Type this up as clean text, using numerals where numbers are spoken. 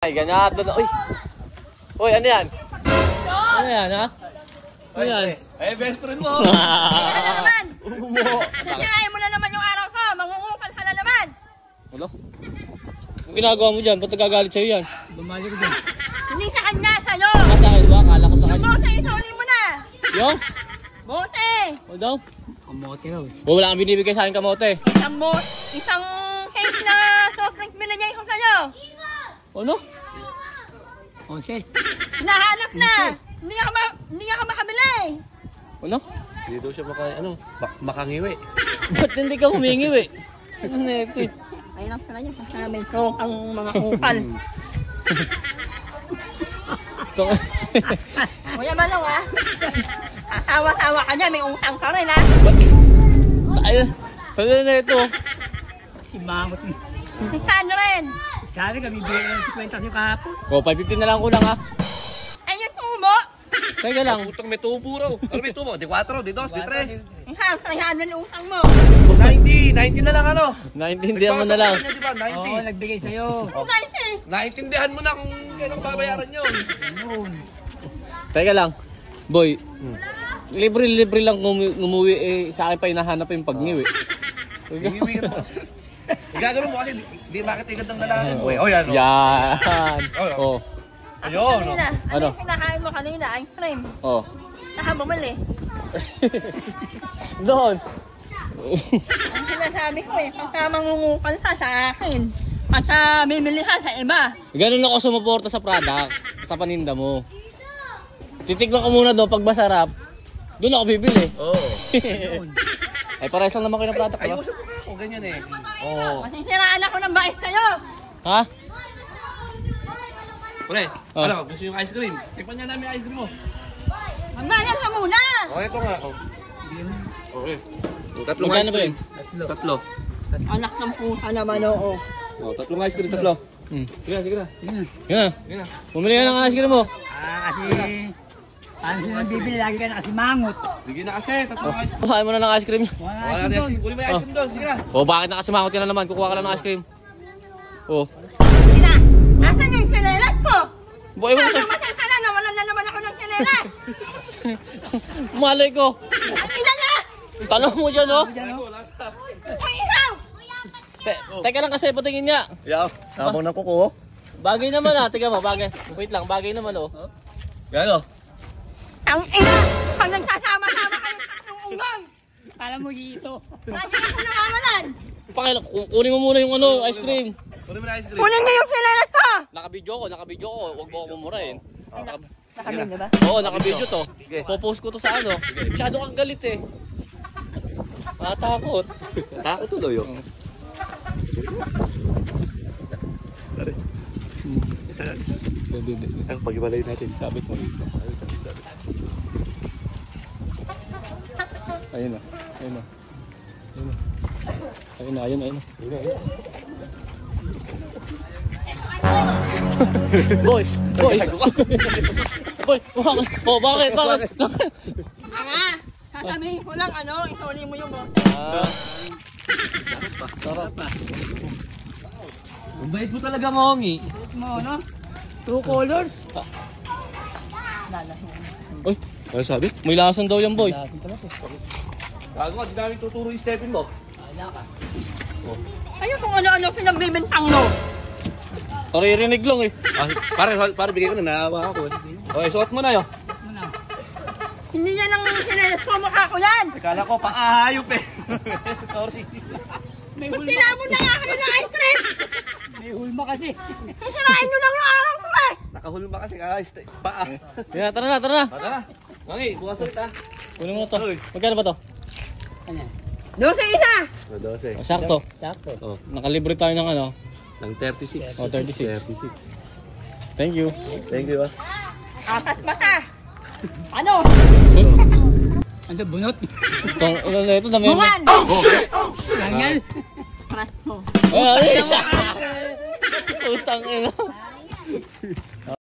Ay, ganado na. Uy! Uy, ano yan? Ano yan, ha? Ano yan? Eh, best friend mo! Ano naman? Umuho! Sasirain mo na naman yung araw ko. Mangungukal ka na naman. Ano? Ang ginagawa mo dyan? Ba't nagagalit sa'yo yan? Bumali ko dyan. Hindi sa kanya, sa'yo. Sa akin ba? Akala ko sa Yung kanya. bote, isuli mo na. Yung? Bote. O daw? Kamote raw eh. O, wala kang binibigay sa akin kamote. Isang cake na soft drink binigay ko sa'yo. Ano? 11. Hinahanap na. Hindi ka makabili. Ano? Hindi daw siya makangiwi. Ba't hindi ka humingi, we? Ano na ito eh? Ayun lang pala yun. Sasabi ko ang mga kupal. Ito nga. Kuya Manong ah. Asawa-sawa ka niya. May utang ka rin ah. Ayun. Ano na ito? Si Mangot. Si San rin. Sabi ka, bibigyan ng 50 siya kahapon. O, 550 na lang ko lang, ha? Ayun tubo. Teka lang. Utang may tubo raw. Ano may tubo? Di 4, di 2, di 3. Isang 300 yung utang mo. 90 na lang ano. Naintindihan mo na lang. Nagpasok ka kanya, di ba? Oo, nagbigay sa'yo. 90. Naintindihan mo na kung kailang babayaran yun. Noon. Teka lang. Boy, libre lang umuwi eh. Sa akin pa hinahanap yung pagngiwi. Iiwi ka naman. Gagawin mo kasi di bakit igad ng lalaki. O yan. Yan. Oh. Ayun. Kanina, ano Ano? yung kinakain mo kanina? Ice cream. Oh. Saka bumali. Doon. Ang sinasabi ko eh, pagka mangungukal ka sa akin, pagka bibili ka sa iba. Ganun ako sumuporta sa product, sa paninda mo. Titignan ko muna doon pag masarap. Doon ako bibili. Oo. Ay, parehas lang naman kayo ng product, ba? Ayusin mo kaya kung ganyan eh. Oo. Masisiraan ako ng bait sa'yo. Ha? Pre, Oh. ano, gusto yung ice cream? Tikpan niya namin yung ice cream mo. Magbayad ka muna. Okay, ito nga. Okay. Tatlong Magkano ice ba cream. yun? Tatlo. Anak ng puta naman oo. Tatlong ice cream, tatlo. Hmm. Sige na. Yan na. Sige na. Bumili ka ng ice cream mo. Kasi, paano sila bibili? Lagi ka na kasi mangot. Sige na kasi, tatlong ice cream. Kuhain mo na ng ice cream. Wala Wala na na doon. Uli mo yung ice cream doon, sige na. Oh, bakit nakasimangot ka na naman? Kukuha ka lang ng ice cream. Oh. Ina, asan yung sinelas ko? Boy, mo Sabi masal ka na, nawalan na naman ako ng sinelas. malay ko. Ang ina niya! Tanong mo dyan, oh. Ang isaw! Teka lang kasi, patingin niya. Yaw, sabang na kuko. Bagay naman, ah. Tingnan mo, bagay. Wait lang, bagay naman, oh. Gano? Ang ina! Pag nagsasama-sama kayo ng unggang, Kala mo dito. lagi ako nawawalan. Kunin mo muna yung ano, ice cream. Uli mo na ice cream. Kunin niyo yung sinelas ko! Nakabidyo ko. Huwag mo ako mumurahin. Nakabili, diba? Oo, nakabidyo to. Popost ko to sa ano. Masyado kang galit eh. Matakot. Takot to daw yun. Ang pag-ibalay natin. Sabit mo. Ayun na. Ayun na. Ayun na. Ayun na. Ayun na. Boy! Boy! Boy! Bakit? Oh, bakit? Bakit? Nga, sasabihin ko lang ano, isuli mo yung bote. Ah. Sarap. Ang bait mo talaga, Mongi. Mo, no? True colors. Uy! Ano sabi? May lason daw yan, boy. Gago ka, di namin tuturo yung stepin mo. Ano kung ano-ano pinagbibintang mo? Naririnig lang eh. Pare, bigay ko na, naawa ako. Okay, suot mo na yun. Muna. Hindi yan ang sinelas ko, mukha ko yan! Akala ko, paahayop eh. Sorry. May hulma. Tila mo na nga kayo ng ice cream! May hulma kasi. Sisirain nyo lang yung araw ko eh! Nakahulma kasi, paa. Yan, tara na, tara na. Tara. Mongi, bukas ulit ah. Kunin mo na to. Magkano ba to? Ano? 12 isa! 12. Sakto. Sakto. Oh, Nakalibre tayo ng ano. ng 36. Oh, 36. 36. Thank you. Thank you ah. Atas mata! Ano? Ano, bunot? Ito na may... Buwan! Gangal. Presto! Ay! Utang ina.